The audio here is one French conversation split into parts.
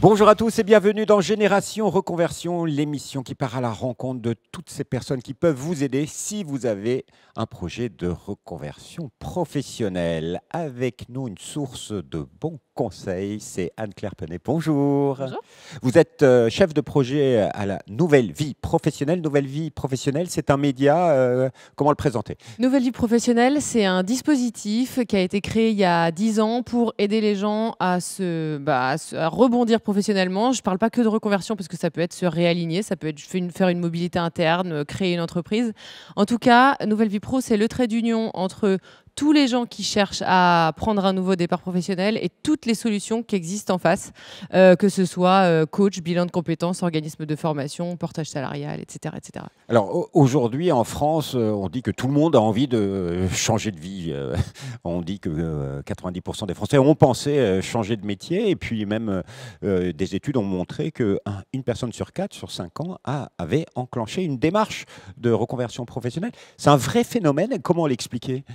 Bonjour à tous et bienvenue dans Génération Reconversion, l'émission qui part à la rencontre de toutes ces personnes qui peuvent vous aider si vous avez un projet de reconversion professionnelle. Avec nous, une source de bons conseils, c'est Anne-Claire Penet. Bonjour. Bonjour. Vous êtes chef de projet à la Nouvelle Vie Professionnelle. Nouvelle Vie Professionnelle, c'est un média, comment le présenter? Nouvelle Vie Professionnelle, c'est un dispositif qui a été créé il y a 10 ans pour aider les gens à rebondir professionnellement. Je ne parle pas que de reconversion parce que ça peut être se réaligner, ça peut être faire une mobilité interne, créer une entreprise. En tout cas, Nouvelle Vie Pro, c'est le trait d'union entre tous les gens qui cherchent à prendre un nouveau départ professionnel et toutes les solutions qui existent en face, que ce soit coach, bilan de compétences, organisme de formation, portage salarial, etc. etc. Alors aujourd'hui en France, on dit que tout le monde a envie de changer de vie. On dit que 90% des Français ont pensé changer de métier et puis même des études ont montré qu'une personne sur 4, sur 5 ans, avait enclenché une démarche de reconversion professionnelle. C'est un vrai phénomène. Comment l'expliquer ?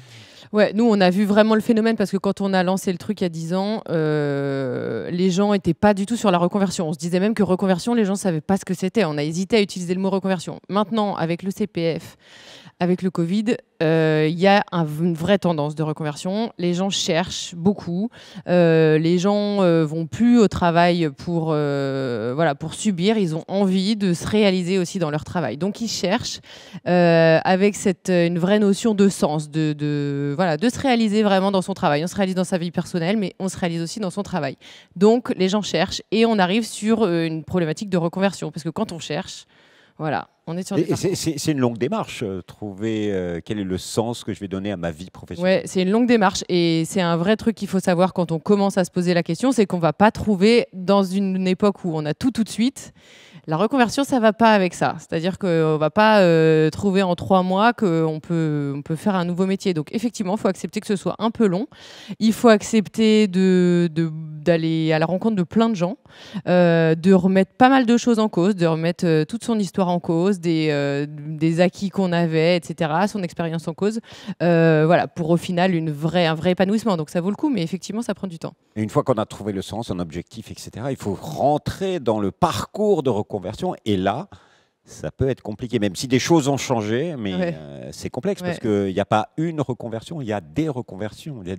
Ouais, nous, on a vu vraiment le phénomène parce que quand on a lancé le truc il y a 10 ans, les gens n'étaient pas du tout sur la reconversion. On se disait même que reconversion, les gens ne savaient pas ce que c'était. On a hésité à utiliser le mot reconversion. Maintenant, avec le CPF, avec le Covid, il y a une vraie tendance de reconversion. Les gens cherchent beaucoup. Les gens vont plus au travail pour subir. Ils ont envie de se réaliser aussi dans leur travail. Donc, ils cherchent avec une vraie notion de sens, de se réaliser vraiment dans son travail. On se réalise dans sa vie personnelle, mais on se réalise aussi dans son travail. Donc, les gens cherchent et on arrive sur une problématique de reconversion. Parce que quand on cherche, voilà, on est sur des parcours. C'est une longue démarche, trouver quel est le sens que je vais donner à ma vie professionnelle. Ouais, c'est une longue démarche et c'est un vrai truc qu'il faut savoir quand on commence à se poser la question, c'est qu'on ne va pas trouver dans une époque où on a tout de suite. La reconversion, ça ne va pas avec ça. C'est-à-dire qu'on ne va pas trouver en 3 mois qu'on peut faire un nouveau métier. Donc effectivement, il faut accepter que ce soit un peu long. Il faut accepter d'aller à la rencontre de plein de gens, de remettre pas mal de choses en cause, de remettre toute son histoire en cause, des acquis qu'on avait, etc., son expérience en cause, pour au final un vrai épanouissement. Donc ça vaut le coup, mais effectivement, ça prend du temps. Et une fois qu'on a trouvé le sens, un objectif, etc., il faut rentrer dans le parcours de reconversion. Et là, ça peut être compliqué, même si des choses ont changé, mais c'est complexe parce qu'il n'y a pas une reconversion, il y a des reconversions. Il y a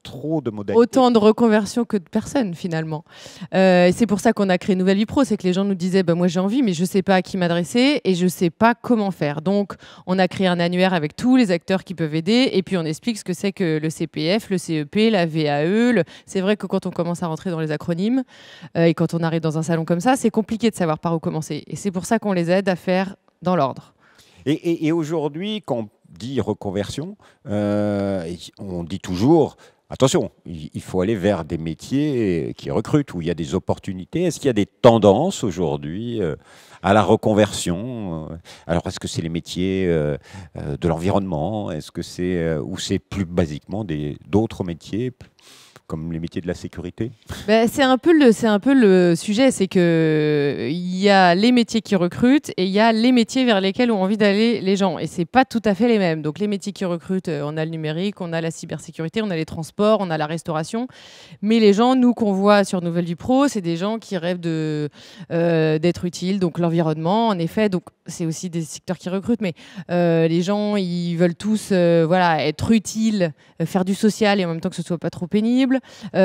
trop de modalités. Autant de reconversions que de personnes finalement. C'est pour ça qu'on a créé Nouvelle Vie Pro, c'est que les gens nous disaient moi j'ai envie mais je ne sais pas à qui m'adresser et je ne sais pas comment faire. Donc on a créé un annuaire avec tous les acteurs qui peuvent aider et puis on explique ce que c'est que le CPF, le CEP, la VAE. C'est vrai que quand on commence à rentrer dans les acronymes et quand on arrive dans un salon comme ça, c'est compliqué de savoir par où commencer. Et c'est pour ça qu'on les aide à faire dans l'ordre. Et aujourd'hui, quand on dit reconversion, on dit toujours... Attention, il faut aller vers des métiers qui recrutent, où il y a des opportunités. Est-ce qu'il y a des tendances aujourd'hui à la reconversion? Alors, est-ce que c'est les métiers de l'environnement? Est-ce que c'est ou c'est plus basiquement d'autres métiers comme les métiers de la sécurité? C'est un peu le sujet, c'est que il y a les métiers qui recrutent et il y a les métiers vers lesquels ont envie d'aller les gens. Et c'est pas tout à fait les mêmes. Donc les métiers qui recrutent, on a le numérique, on a la cybersécurité, on a les transports, on a la restauration. Mais les gens, nous, qu'on voit sur Nouvelle Vie Pro, c'est des gens qui rêvent d'être utiles. Donc l'environnement, en effet, donc c'est aussi des secteurs qui recrutent. Mais les gens, ils veulent tous être utiles, faire du social et en même temps que ce soit pas trop pénible. Il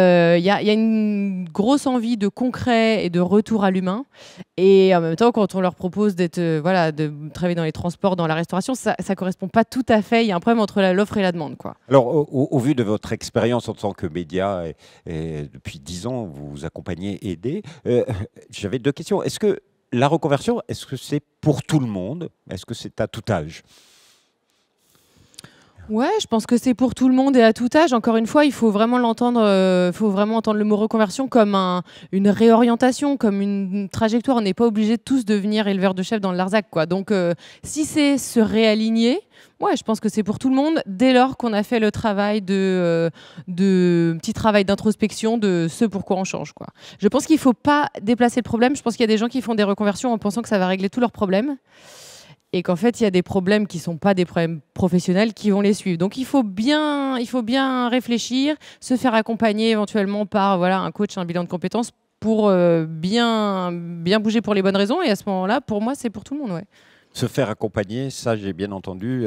y a une grosse envie de concret et de retour à l'humain. Et en même temps, quand on leur propose de travailler dans les transports, dans la restauration, ça ne correspond pas tout à fait. Il y a un problème entre l'offre et la demande, quoi. Alors, au vu de votre expérience en tant que média, et depuis 10 ans, vous accompagnez, aidez, j'avais 2 questions. Est-ce que la reconversion, est-ce que c'est pour tout le monde? Est-ce que c'est à tout âge? Ouais, je pense que c'est pour tout le monde et à tout âge. Encore une fois, il faut vraiment entendre le mot reconversion comme une réorientation, comme une trajectoire. On n'est pas obligé de tous devenir éleveurs de chèvres dans le Larzac, quoi. Donc, si c'est se réaligner, ouais, je pense que c'est pour tout le monde dès lors qu'on a fait le travail de petit travail d'introspection de ce pourquoi on change, quoi. Je pense qu'il ne faut pas déplacer le problème. Je pense qu'il y a des gens qui font des reconversions en pensant que ça va régler tous leurs problèmes. et qu'en fait, il y a des problèmes qui ne sont pas des problèmes professionnels qui vont les suivre. Donc, il faut bien réfléchir, se faire accompagner éventuellement par voilà, un coach, un bilan de compétences pour bien bouger pour les bonnes raisons. Et à ce moment-là, pour moi, c'est pour tout le monde. Ouais. Se faire accompagner, ça j'ai bien entendu,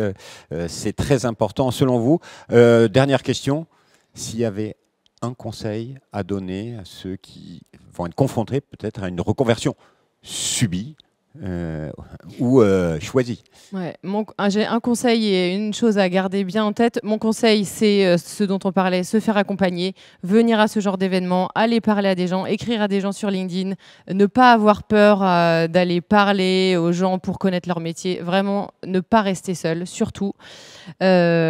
c'est très important selon vous. Dernière question, s'il y avait un conseil à donner à ceux qui vont être confrontés peut-être à une reconversion subie ou choisie. Ouais, j'ai un conseil et une chose à garder bien en tête. Mon conseil, c'est ce dont on parlait, se faire accompagner, venir à ce genre d'événement, aller parler à des gens, écrire à des gens sur LinkedIn, ne pas avoir peur d'aller parler aux gens pour connaître leur métier. Vraiment, ne pas rester seul, surtout. L'idée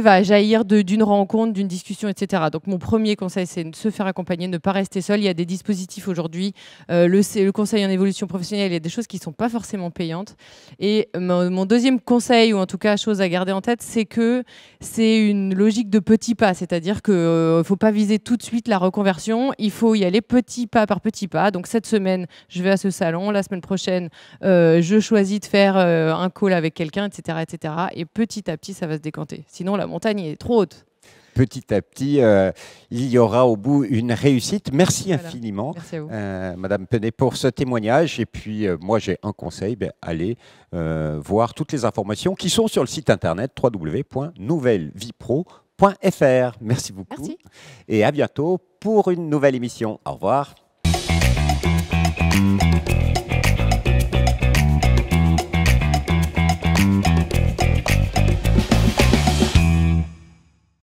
va jaillir d'une rencontre, d'une discussion, etc. Donc mon premier conseil, c'est de se faire accompagner, ne pas rester seul. Il y a des dispositifs aujourd'hui, le conseil en évolution professionnelle, il y a des choses qui ne sont pas forcément payantes. Et mon deuxième conseil, ou en tout cas chose à garder en tête, c'est que c'est une logique de petits pas, c'est-à-dire qu'il ne faut pas viser tout de suite la reconversion, il faut y aller petit pas par petit pas. Donc cette semaine, je vais à ce salon, la semaine prochaine, je choisis de faire un call avec quelqu'un, etc., etc. Et petit à petit, ça va se décanter. Sinon, la montagne est trop haute. Petit à petit, il y aura au bout une réussite. Merci infiniment, merci à vous. Madame Penet, pour ce témoignage. Et puis, moi, j'ai un conseil, allez voir toutes les informations qui sont sur le site internet www.nouvellevipro.fr. Merci beaucoup. Merci. Et à bientôt pour une nouvelle émission. Au revoir.